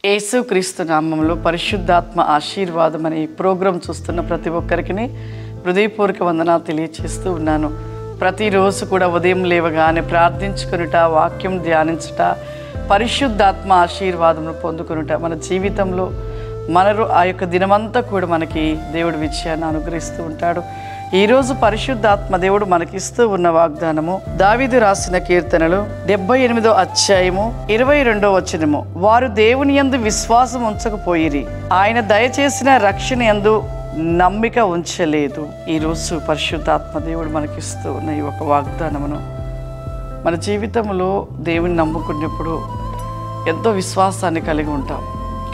యేసుక్రీస్తు నామములో పరిశుద్ధాత్మ ఆశీర్వాదం అనే ప్రోగ్రాం చూస్తున్న ప్రతి ఒక్కరికి హృదయపూర్వక వందనాలు తెలియజేస్తూ ఉన్నాను. ప్రతిరోజు కూడా ఉదయం లేవగానే ప్రార్థించుకొనుట, వాక్యం ధ్యానించుట, పరిశుద్ధాత్మ ఆశీర్వాదమును పొందుకొనుట మన జీవితంలో ఆ యొక్క దినమంతా కూడా మనకి దేవుడు విజయాన్ని అనుగ్రహిస్తూ ఉంటాడు. ఈరోజు పరిశుద్ధాత్మ దేవుడు మనకిస్తూ ఉన్న వాగ్దానము దావీదు రాసిన కీర్తనలు 78వ అధ్యాయము 22వ వచనము. వారు దేవుని యందు విశ్వాసం ఉంచకపోయిరి, ఆయన దయచేసిన రక్షణ యందు నమ్మిక ఉంచలేదు. ఈరోజు పరిశుద్ధాత్మ దేవుడు మనకిస్తూ ఉన్న ఈ ఒక వాగ్దానమును మన జీవితంలో దేవుని నమ్ముకున్నప్పుడు ఎంతో విశ్వాసాన్ని కలిగి ఉంటాం.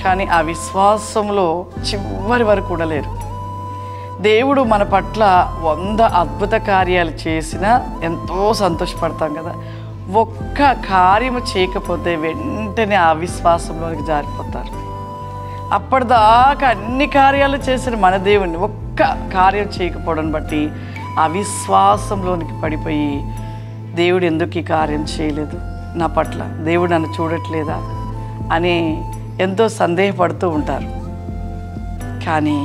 కానీ ఆ విశ్వాసంలో చివరి వరకు కూడా లేరు. దేవుడు మన పట్ల 100 అద్భుత కార్యాలు చేసినా ఎంతో సంతోషపడతాం కదా. ఒక్క కార్యము చేయకపోతే వెంటనే ఆ విశ్వాసంలోనికి జారిపోతారు. అప్పటిదాకా అన్ని కార్యాలు చేసిన మన దేవుణ్ణి ఒక్క కార్యం చేయకపోవడం బట్టి ఆ విశ్వాసంలోనికి పడిపోయి దేవుడు ఎందుకు ఈ కార్యం చేయలేదు నా పట్ల, దేవుడు నన్ను చూడట్లేదా అని ఎంతో సందేహపడుతూ ఉంటారు. కానీ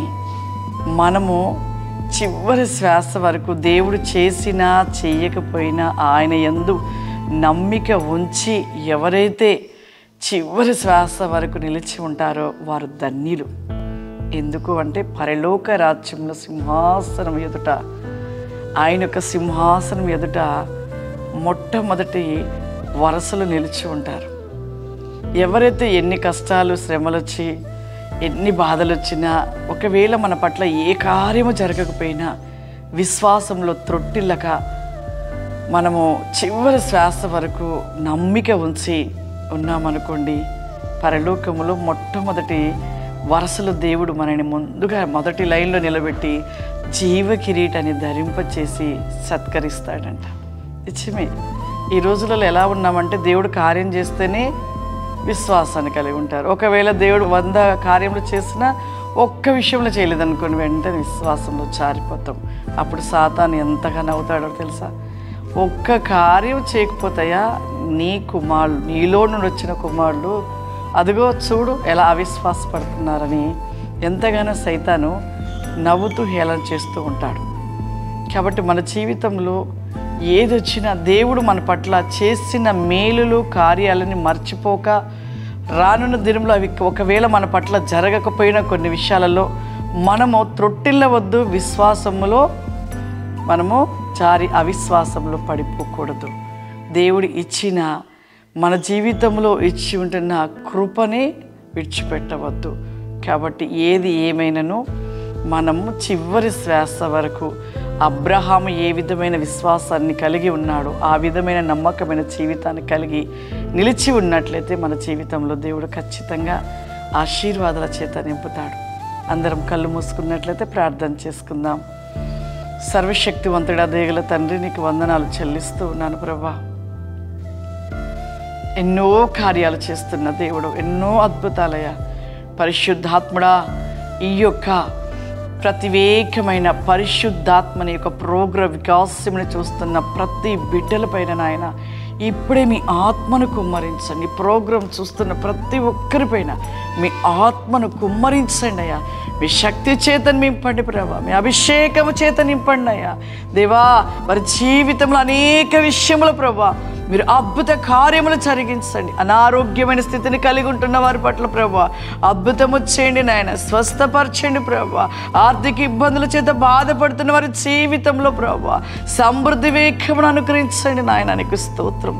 మనము చివరి శ్వాస వరకు దేవుడు చేసినా చేయకపోయినా ఆయన యందు నమ్మిక ఉంచి ఎవరైతే చివరి శ్వాస వరకు నిలిచి ఉంటారో వారు ధన్యులు. ఎందుకు అంటే పరలోక రాజ్యంలో సింహాసనం ఎదుట, ఆయన యొక్క సింహాసనం ఎదుట మొట్టమొదటి వరుసలు నిలిచి ఉంటారు. ఎవరైతే ఎన్ని కష్టాలు శ్రమలు వచ్చి ఎన్ని బాధలు వచ్చినా, ఒకవేళ మన పట్ల ఏ కార్యము జరగకపోయినా విశ్వాసంలో త్రొట్టిల్లక మనము చివరి శ్వాస వరకు నమ్మిక ఉంచి ఉన్నామనుకోండి, పరలోకములో మొట్టమొదటి వరుసలో దేవుడు మనని ముందుగా మొదటి లైన్లో నిలబెట్టి జీవ కిరీటాన్ని ధరింపచేసి సత్కరిస్తాడంట. నిజమే. ఈ రోజులలో ఎలా ఉన్నామంటే దేవుడు కార్యం చేస్తేనే విశ్వాసాన్ని కలిగి ఉంటారు. ఒకవేళ దేవుడు 100 కార్యములు చేసినా ఒక్క విషయంలో చేయలేదనుకోని వెంటనే విశ్వాసంలో జారిపోతాం. అప్పుడు సాతాను ఎంతగా నవ్వుతాడో తెలుసా? ఒక్క కార్యం చేయకపోతాయా నీ కుమారులు, నీలో నుండి వచ్చిన కుమారులు అదిగో చూడు ఎలా అవిశ్వాసపడుతున్నారని ఎంతగానో సైతాను నవ్వుతూ హేళన చేస్తూ ఉంటాడు. కాబట్టి మన జీవితంలో ఏది వచ్చినా దేవుడు మన పట్ల చేసిన మేలులు కార్యాలని మర్చిపోక, రానున్న దినంలో అవి ఒకవేళ మన పట్ల జరగకపోయినా కొన్ని విషయాలలో మనము త్రొట్టిల్లవద్దు. విశ్వాసములో మనము అవిశ్వాసంలో పడిపోకూడదు. దేవుడు ఇచ్చిన మన జీవితంలో ఇచ్చి ఉంటున్న కృపని విడిచిపెట్టవద్దు. కాబట్టి ఏది ఏమైనాను మనము చివరి శ్వాస వరకు అబ్రహాము ఏ విధమైన విశ్వాసాన్ని కలిగి ఉన్నాడో ఆ విధమైన నమ్మకమైన జీవితాన్ని కలిగి నిలిచి ఉన్నట్లయితే మన జీవితంలో దేవుడు ఖచ్చితంగా ఆశీర్వాదాల చేత నింపుతాడు. అందరం కళ్ళు మూసుకున్నట్లయితే ప్రార్థన చేసుకుందాం. సర్వశక్తివంతుడా దయగల తండ్రి, నీకు వందనాలు చెల్లిస్తూ ఉన్నాను ప్రభా. ఎన్నో కార్యాలు చేస్తున్న దేవుడు, ఎన్నో అద్భుతాలయ్యా. పరిశుద్ధాత్ముడా, ఈ యొక్క ప్రతివేకమైన పరిశుద్ధాత్మని యొక్క ప్రోగ్రాం వికాసముని చూస్తున్న ప్రతి బిడ్డలపైన నాయన ఇప్పుడే మీ ఆత్మను కుమ్మరించండి. ప్రోగ్రాం చూస్తున్న ప్రతి ఒక్కరిపైన మీ ఆత్మను కుమ్మరించండి అయ్యా. మీ శక్తి చేత నింపండి ప్రభా, మీ అభిషేకము చేత నింపండి అయ్యా. దేవా, వారి జీవితంలో అనేక విషయములు ప్రభా మీరు అద్భుత కార్యములు జరిగించండి. అనారోగ్యమైన స్థితిని కలిగి ఉంటున్న వారి పట్ల ప్రభా అద్భుతము చేయండి నాయన. స్వస్థపరచండి ప్రభా. ఆర్థిక ఇబ్బందుల చేత బాధపడుతున్న వారి జీవితంలో ప్రభా సమృద్ధి వేగమును అనుగ్రహించండి నాయన. నీకు స్తోత్రం.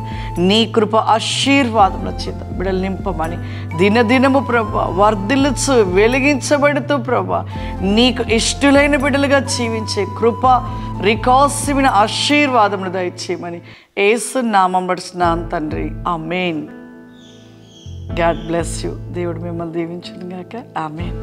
నీ కృప ఆశీర్వాదముల చేత బిడ్డలు నింపమని దినదినము ప్రభా వర్ధిల్లుచు వెలిగించబడుతూ ప్రభా నీకు ఇష్టలైన బిడ్డలుగా జీవించే కృప రికాసిమైన ఆశీర్వాదమును దయచేయమని యేసు నామములో అడుగుతున్నాను తండ్రి, ఆమేన్. God bless you. దేవుడు మిమ్మల్ని దీవించును గాక. ఆమేన్.